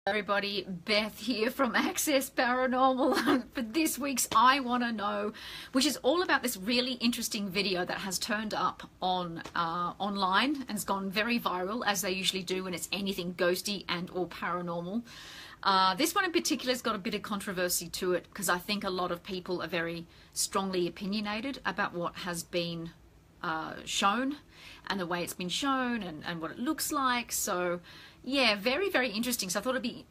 Everybody, Beth here from Access Paranormal for this week's I Want to Know, which is all about this really interesting video that has turned up on online and has gone very viral, as they usually do when it's anything ghosty and or paranormal. This one in particular has got a bit of controversy to it because I think a lot of people are very strongly opinionated about what has been shown and the way it's been shown and what it looks like. So yeah, very, very interesting. So I thought it'd be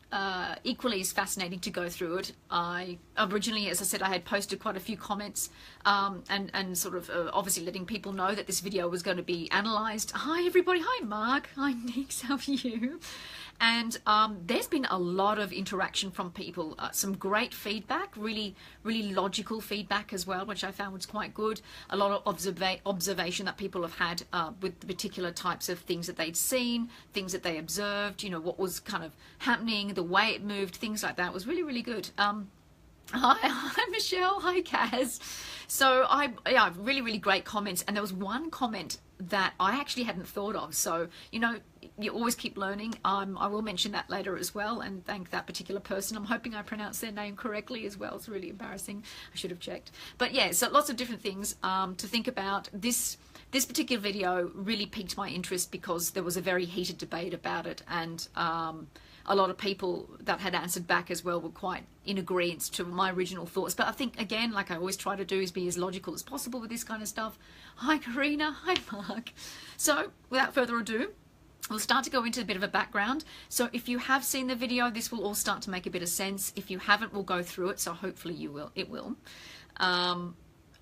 equally as fascinating to go through it. I originally, as I said, I had posted quite a few comments and sort of obviously letting people know that this video was going to be analysed. Hi everybody, hi Mark, hi Nick, how are you? And there's been a lot of interaction from people, some great feedback, really logical feedback as well, which I found was quite good. A lot of observation that people have had with the particular types of things that they'd seen, things that they observed, you know, what was kind of happening, the way it moved, things like that was really good. Hi Michelle, hi Kaz. So yeah, really great comments, and there was one comment that I actually hadn't thought of. So, you know, you always keep learning. I will mention that later as well and thank that particular person. I'm hoping I pronounced their name correctly as well. It's really embarrassing. I should have checked. But yeah, so lots of different things to think about. This particular video really piqued my interest because there was a very heated debate about it, and a lot of people that had answered back as well were quite in agreement to my original thoughts. But I think, again, like I always try to do, is be as logical as possible with this kind of stuff. Hi Karina, hi Mark. So without further ado, we'll start to go into a bit of a background. So if you have seen the video, this will all start to make a bit of sense. If you haven't, we'll go through it, so hopefully you will. It will.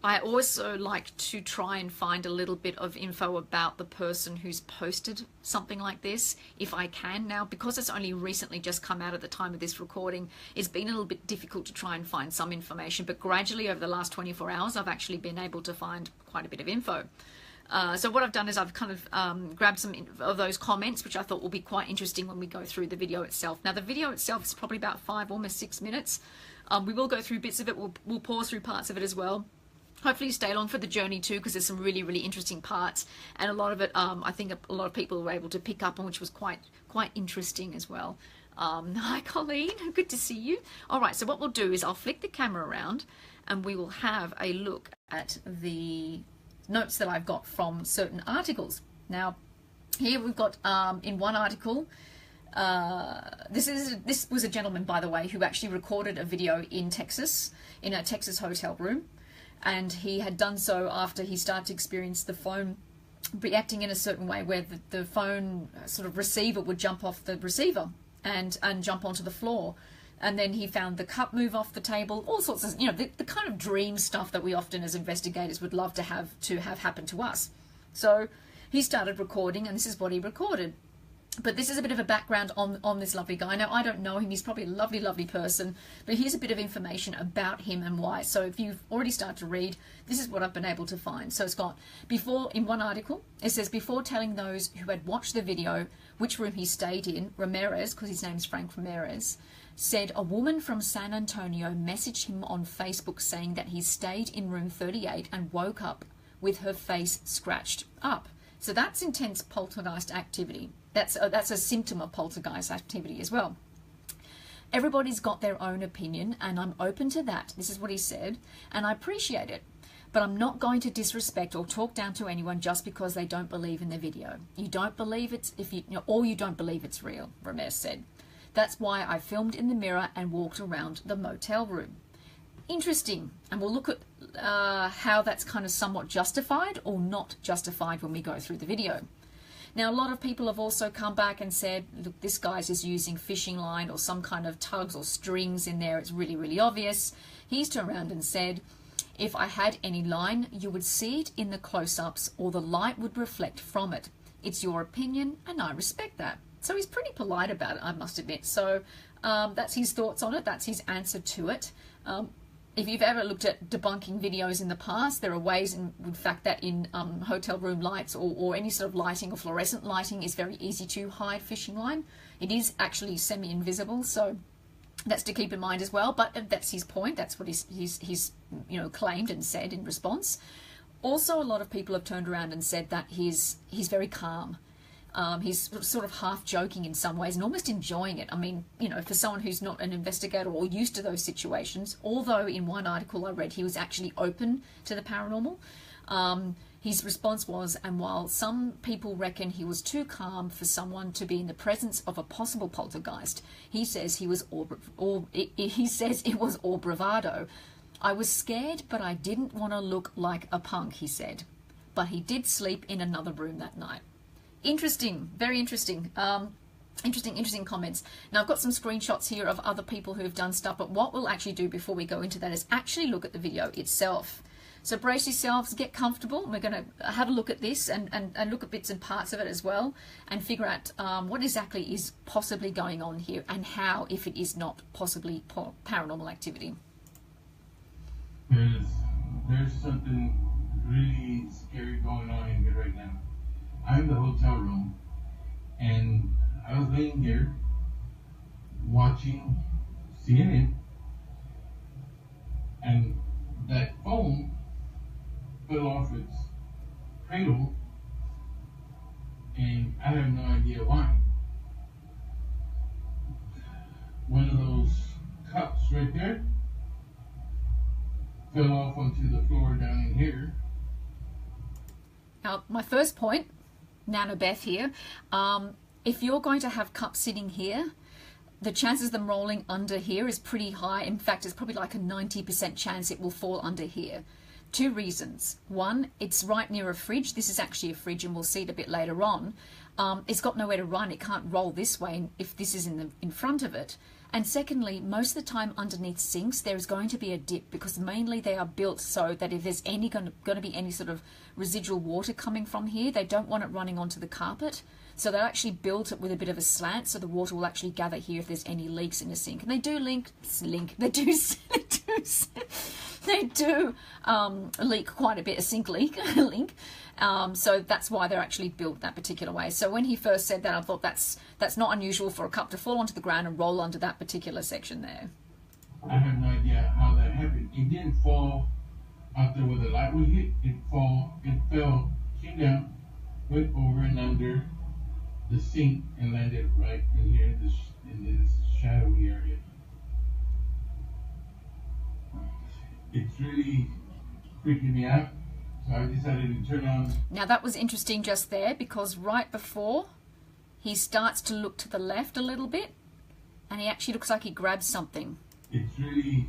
I also like to try and find a little bit of info about the person who's posted something like this, if I can. Now, because it's only recently just come out at the time of this recording, it's been a little bit difficult to try and find some information, but gradually over the last 24 hours, I've actually been able to find quite a bit of info. So what I've done is I've kind of grabbed some of those comments, which I thought will be quite interesting when we go through the video itself. Now, the video itself is probably about 5, almost 6 minutes. We will go through bits of it. We'll pause through parts of it as well. Hopefully you stay along for the journey too, because there's some really interesting parts, and a lot of it I think a lot of people were able to pick up on, which was quite interesting as well. Hi Colleen, good to see you. All right, so what we'll do is I'll flick the camera around and we will have a look at the notes that I've got from certain articles. Now here we've got in one article, this was a gentleman, by the way, who actually recorded a video in Texas, in a Texas hotel room. And he had done so after he started to experience the phone reacting in a certain way, where the phone sort of receiver would jump off the receiver and jump onto the floor. And then he found the cup move off the table, all sorts of, you know, the kind of dream stuff that we often as investigators would love to have happen to us. So he started recording, and this is what he recorded. But this is a bit of a background on this lovely guy. Now, I don't know him. He's probably a lovely person. But here's a bit of information about him and why. So if you've already started to read, this is what I've been able to find. So it's got, before, in one article, it says, before telling those who had watched the video which room he stayed in, Ramirez, because his name's Frank Ramirez, said a woman from San Antonio messaged him on Facebook saying that he stayed in room 38 and woke up with her face scratched up. So that's intense poltergeist activity. That's a symptom of poltergeist activity as well. Everybody's got their own opinion, and I'm open to that. This is what he said, and I appreciate it. But I'm not going to disrespect or talk down to anyone just because they don't believe in the video. You don't believe it's, or you don't believe it's real, Ramirez said. That's why I filmed in the mirror and walked around the motel room. Interesting, and we'll look at how that's kind of somewhat justified or not justified when we go through the video. Now, a lot of people have also come back and said, look, this guy's just using fishing line or some kind of tugs or strings in there. It's really obvious. He's turned around and said, if I had any line, you would see it in the close-ups or the light would reflect from it. It's your opinion, and I respect that. So he's pretty polite about it, I must admit. So that's his thoughts on it. That's his answer to it. If you've ever looked at debunking videos in the past, there are ways, in fact, that in hotel room lights or any sort of lighting or fluorescent lighting is very easy to hide fishing line. It is actually semi-invisible, so that's to keep in mind as well. But that's his point. That's what he's claimed and said in response. Also, a lot of people have turned around and said that he's very calm. He's sort of half joking in some ways and almost enjoying it. I mean, you know, for someone who's not an investigator or used to those situations, although in one article I read he was actually open to the paranormal, his response was, and while some people reckon he was too calm for someone to be in the presence of a possible poltergeist, he says it was all bravado. I was scared, but I didn't want to look like a punk, he said. But he did sleep in another room that night. Interesting, very interesting. Interesting comments. Now I've got some screenshots here of other people who have done stuff, but what we'll actually do before we go into that is actually look at the video itself. So brace yourselves, get comfortable. We're going to have a look at this and look at bits and parts of it as well and figure out what exactly is possibly going on here and how, if it is not possibly paranormal activity. There's something really scary going on in here right now. I'm in the hotel room and I was laying there watching CNN and that phone fell off its cradle and I have no idea why. One of those cups right there fell off onto the floor down in here. Now, my first point, Nana Beth here, if you're going to have cups sitting here, the chances of them rolling under here is pretty high. In fact, it's probably like a 90% chance it will fall under here. Two reasons. One, it's right near a fridge. This is actually a fridge and we'll see it a bit later on. It's got nowhere to run. It can't roll this way if this is in front of it. And secondly, most of the time underneath sinks, there is going to be a dip because mainly they are built so that if there's going to be any sort of residual water coming from here, they don't want it running onto the carpet. So they actually built it with a bit of a slant so the water will actually gather here if there's any leaks in the sink. And they do leak quite a bit, a sink leak. So that's why they're actually built that particular way. So when he first said that, I thought that's not unusual for a cup to fall onto the ground and roll under that particular section there. I have no idea how that happened. It didn't fall out there where the light would hit. It fell, came down, went over and under the sink and landed right in here in this shadowy area. It's really freaking me out. So I decided to turn on. Now that was interesting just there because right before he starts to look to the left a little bit and he actually looks like he grabs something. It's really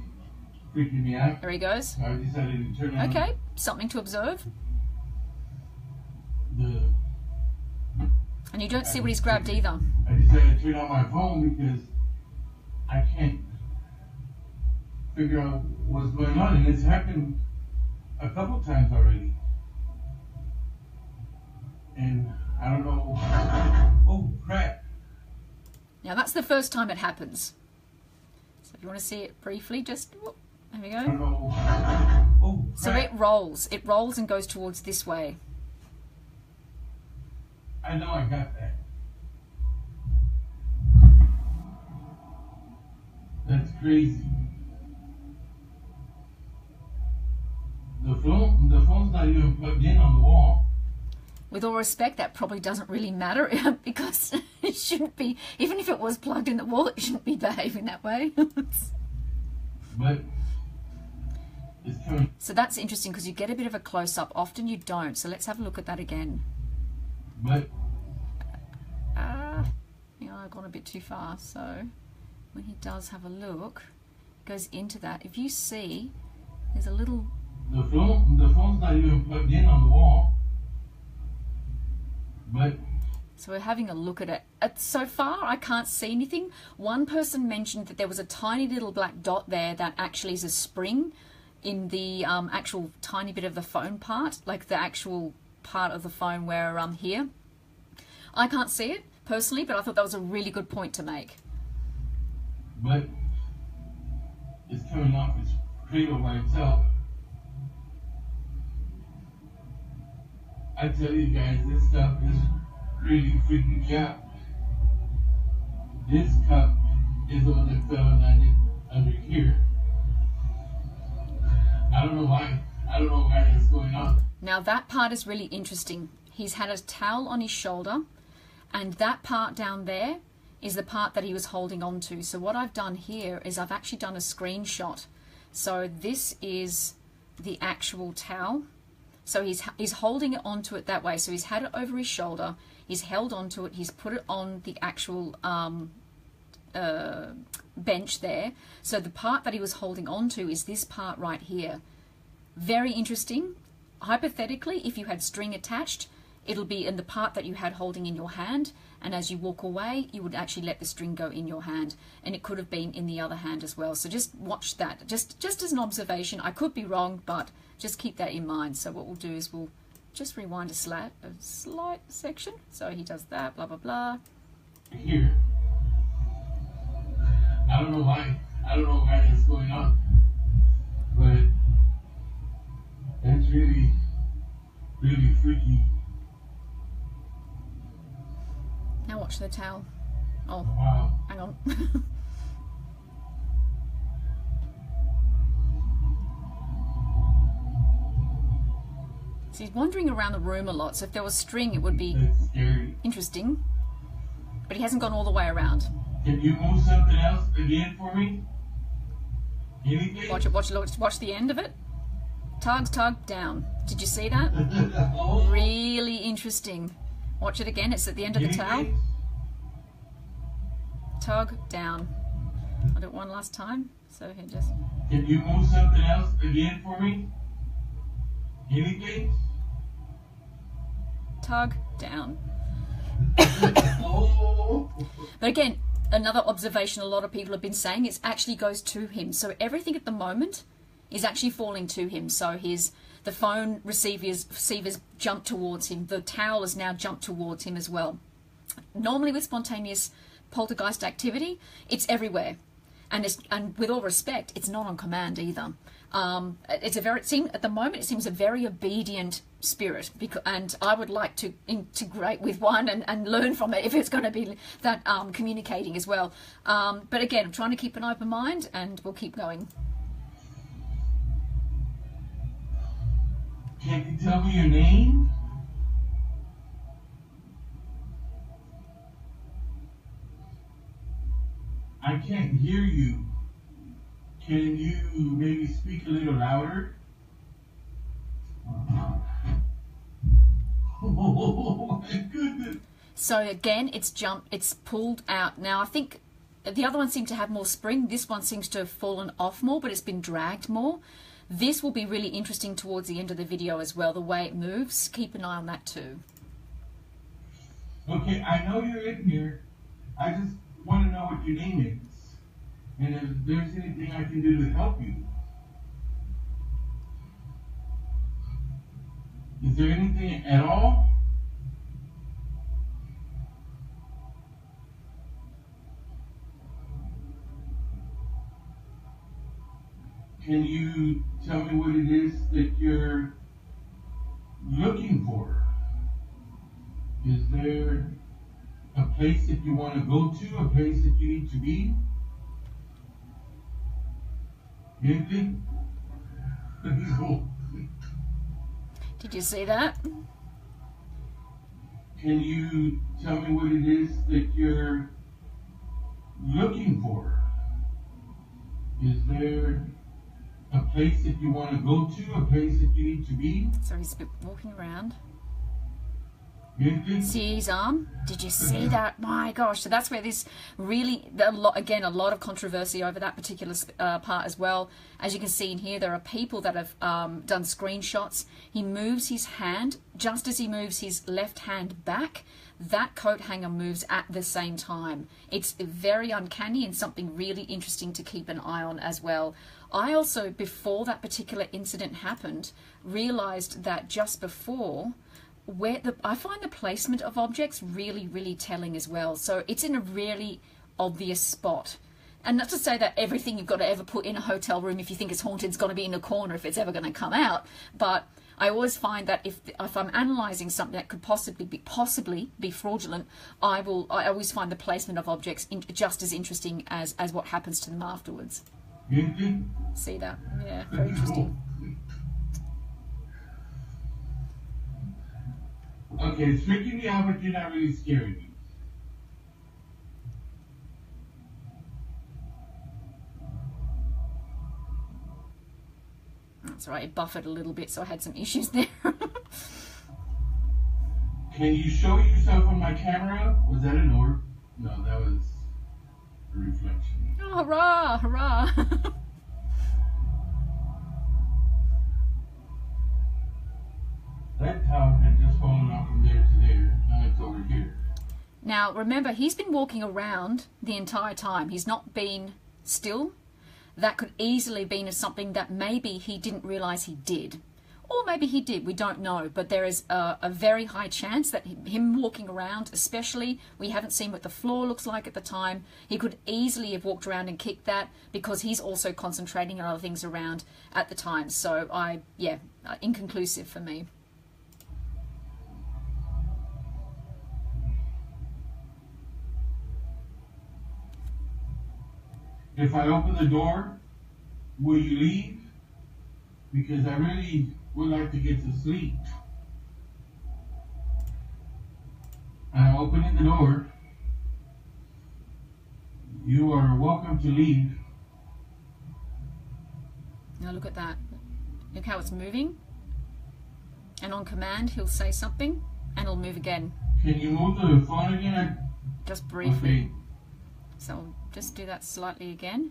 freaking me out. There he goes. So I decided to turn on. Okay, something to observe. And you don't see what he's grabbed either. I decided to turn on my phone because I can't figure out what's going on, and it's happened a couple times already. And I don't know. Oh, crap. Now that's the first time it happens. So if you want to see it briefly, just, whoop, there we go. I don't know. Oh, crap. So it rolls. It rolls and goes towards this way. I know I got that. That's crazy. The phone's not even plugged in on the wall. With all respect, that probably doesn't really matter because it shouldn't be, even if it was plugged in the wall, it shouldn't be behaving that way. But it's coming. So that's interesting because you get a bit of a close-up. Often you don't. So let's have a look at that again. But I've gone a bit too far. So when he does have a look, goes into that. If you see, there's a little. The phone's not even plugged in on the wall. But so we're having a look at it. So far, I can't see anything. One person mentioned that there was a tiny little black dot there that actually is a spring in the actual tiny bit of the phone part, like the actual part of the phone where here. I can't see it personally, but I thought that was a really good point to make. But it's coming off its cradle by itself. I tell you guys, this stuff is really freaking me out. This cup is the one that fell and landed under here. I don't know why. I don't know why that's going on. Now that part is really interesting. He's had a towel on his shoulder And that part down there is the part that he was holding on to. So what I've done here is I've actually done a screenshot. So this is the actual towel. So he's holding it onto it that way. So he's had it over his shoulder, he's held onto it, he's put it on the actual bench there. So the part that he was holding onto is this part right here. Very interesting. Hypothetically, if you had string attached, it'll be in the part that you had holding in your hand, and as you walk away, you would actually let the string go in your hand, and it could have been in the other hand as well. So just watch that, just as an observation. I could be wrong, but just keep that in mind. So what we'll do is we'll just rewind a slight section. So he does that, blah, blah, blah. Here. I don't know why that's going on, but that's really, really freaky. Now watch the towel. Oh, wow. Hang on. So he's wandering around the room a lot, so if there was string, it would be interesting. But he hasn't gone all the way around. Can you move something else again for me? Anything? Watch it, watch the end of it. Tug, down. Did you see that? Oh. Really interesting. Watch it again, it's at the end of the towel. Tug, down. I'll do it one last time. So here, just... Can you move something else again for me? Anything? Tug, down. Oh. But again, another observation a lot of people have been saying, it actually goes to him. So everything at the moment is actually falling to him. So the phone receivers jump towards him. The towel has now jumped towards him as well. Normally with spontaneous poltergeist activity, it's everywhere. And with all respect, it's not on command either. At the moment, it seems a very obedient spirit, and I would like to integrate with one and learn from it if it's going to be that communicating as well. But again, I'm trying to keep an open mind, and we'll keep going. Can you tell me your name? I can't hear you. Can you maybe speak a little louder? Oh my goodness. So again, it's pulled out. Now I think the other one seemed to have more spring. This one seems to have fallen off more, but it's been dragged more. This will be really interesting towards the end of the video as well, the way it moves. Keep an eye on that too. Okay, I know you're in here. I just want to know what your name is. And if there's anything I can do to help you. Is there anything at all? Can you tell me what it is that you're looking for? Is there a place that you want to go to, a place that you need to be? Anything? Did you see that? Can you tell me what it is that you're looking for? Is there a place that you want to go to, a place that you need to be? So he's walking around. Anything? See his arm? Did you see that? My gosh. So that's where this really, again, a lot of controversy over that particular part as well. As you can see in here, there are people that have done screenshots. He moves his hand. Just as he moves his left hand back, that coat hanger moves at the same time. It's very uncanny and something really interesting to keep an eye on as well. I also, before that particular incident happened, realized that just before, I find the placement of objects really, really telling as well. So it's in a really obvious spot. And not to say that everything you've got to ever put in a hotel room, if you think it's haunted, is going to be in a corner if it's ever going to come out. But I always find that if I'm analysing something that could possibly be fraudulent, I always find the placement of objects just as interesting as what happens to them afterwards. See that? Yeah, very interesting. Okay, it's freaking me out, but you're not really scaring me. Sorry, it buffered a little bit, so I had some issues there. Can you show yourself on my camera? Was that an orb? No, that was a reflection. Oh, hurrah, hurrah. That towel had just fallen off from there to there. Now it's over here. Now, remember, he's been walking around the entire time. He's not been still. That could easily have been something that maybe he didn't realize he did. Or maybe he did, we don't know. But there is a very high chance that him walking around, especially, we haven't seen what the floor looks like at the time. He could easily have walked around and kicked that because he's also concentrating on other things around at the time. So, inconclusive for me. If I open the door, will you leave? Because I really would like to get to sleep. I'm opening the door. You are welcome to leave. Now look at that. Look how it's moving. And on command, he'll say something and it'll move again. Can you move the phone again? Just briefly. Okay. So I'll just do that slightly again.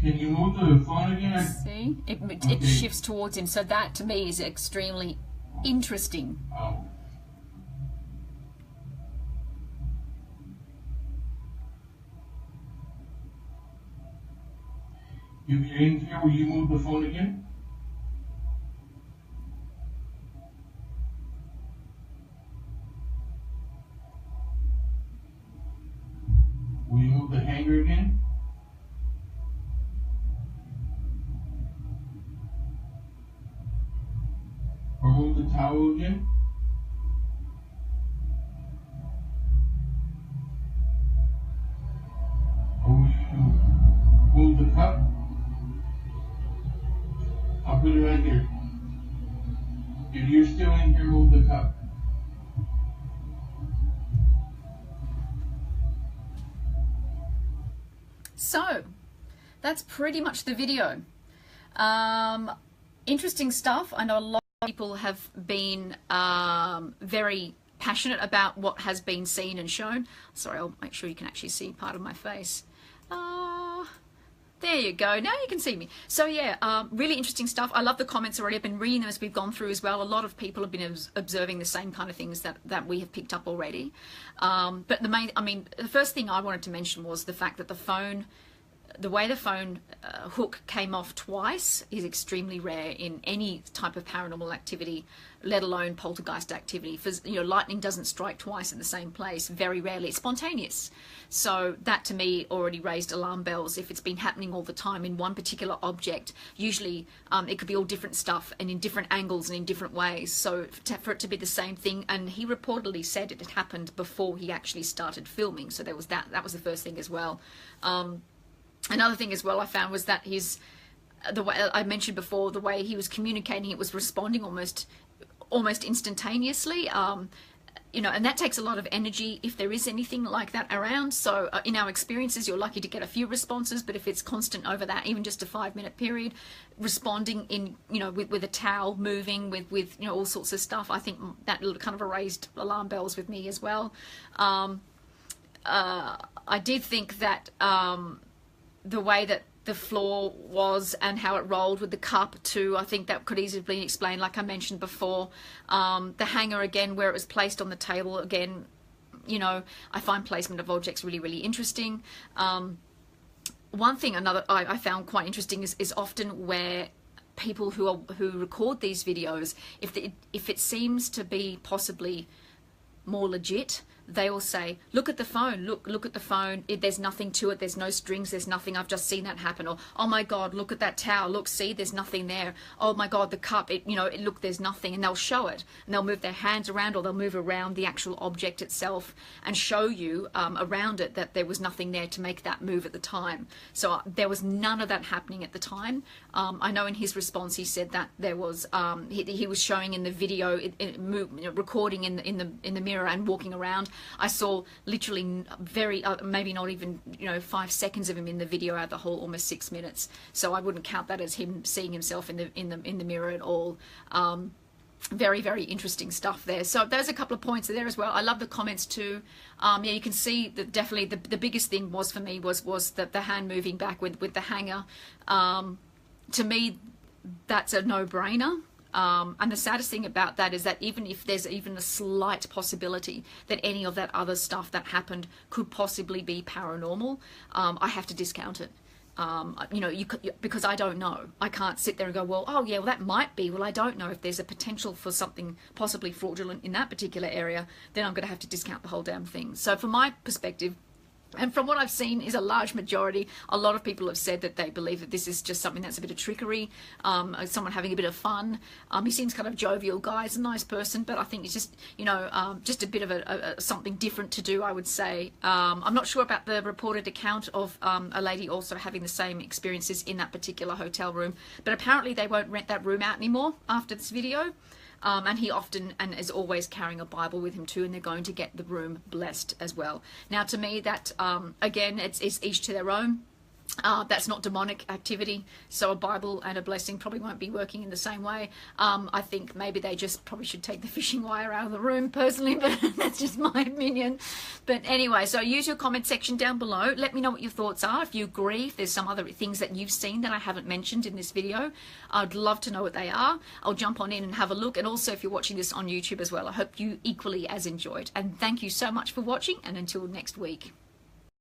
Can you move the phone again? See? It Okay. shifts towards him. So that to me is extremely interesting. Oh. If you're in here, will you move the phone again? Will you move the hanger again? Or move the towel again? Or will you move the cup? I'll put it right here. If you're still in here, move the cup. So, that's pretty much the video. Interesting stuff. I know a lot of people have been very passionate about what has been seen and shown. Sorry, I'll make sure you can actually see part of my face. There you go. Now you can see me. So yeah, really interesting stuff. I love the comments already. I've been reading them as we've gone through as well. A lot of people have been observing the same kind of things that we have picked up already. But the first thing I wanted to mention was the fact that the way the phone hook came off twice is extremely rare in any type of paranormal activity, let alone poltergeist activity. For, lightning doesn't strike twice in the same place, very rarely. It's spontaneous. So that to me already raised alarm bells. If it's been happening all the time in one particular object, usually it could be all different stuff and in different angles and in different ways. So for it to be the same thing, and he reportedly said it had happened before he actually started filming. So there was that was the first thing as well. Another thing as well I found was that the way I mentioned before, the way he was communicating, it was responding almost instantaneously. And that takes a lot of energy if there is anything like that around. So in our experiences, you're lucky to get a few responses, but if it's constant over that, even just a 5-minute period, responding in, with a towel moving, with all sorts of stuff, I think that kind of raised alarm bells with me as well. I did think that the way that the floor was and how it rolled with the cup too, I think that could easily be explained, like I mentioned before. The hanger again, where it was placed on the table again, I find placement of objects really, really interesting. One thing I found quite interesting is often where people who record these videos, if it seems to be possibly more legit, they will say, look at the phone, look at the phone, there's nothing to it, there's no strings, there's nothing, I've just seen that happen. Or, oh my God, look at that towel, look, see, there's nothing there. Oh my God, the cup, look, there's nothing. And they'll show it, and they'll move their hands around, or they'll move around the actual object itself and show you around it that there was nothing there to make that move at the time. So there was none of that happening at the time. I know in his response he said that there was, he was showing in the video, recording in the mirror and walking around, I saw literally very, maybe not even, 5 seconds of him in the video out of the whole almost 6 minutes. So I wouldn't count that as him seeing himself in the mirror at all. Very, very interesting stuff there. So there's a couple of points there as well. I love the comments too. Yeah, you can see that definitely the biggest thing was for me was the hand moving back with the hanger. To me, that's a no-brainer. And the saddest thing about that is that even if there's even a slight possibility that any of that other stuff that happened could possibly be paranormal, I have to discount it. Because I don't know. I can't sit there and go, well, oh yeah, well that might be. Well, I don't know if there's a potential for something possibly fraudulent in that particular area. Then I'm going to have to discount the whole damn thing. So from my perspective, and from what I've seen is a large majority, a lot of people have said that they believe that this is just something that's a bit of trickery, someone having a bit of fun. He seems kind of jovial guy, he's a nice person, but I think it's just, just a bit of a something different to do, I would say. I'm not sure about the reported account of a lady also having the same experiences in that particular hotel room, but apparently they won't rent that room out anymore after this video. And he often and is always carrying a Bible with him too, and they're going to get the room blessed as well. Now, to me, that again, it's each to their own. That's not demonic activity, so a Bible and a blessing probably won't be working in the same way. I think maybe they just probably should take the fishing wire out of the room personally, but that's just my opinion. But anyway, so use your comment section down below. Let me know what your thoughts are. If you agree, if there's some other things that you've seen that I haven't mentioned in this video, I'd love to know what they are. I'll jump on in and have a look. And also if you're watching this on YouTube as well, I hope you equally as enjoyed. And thank you so much for watching, and until next week.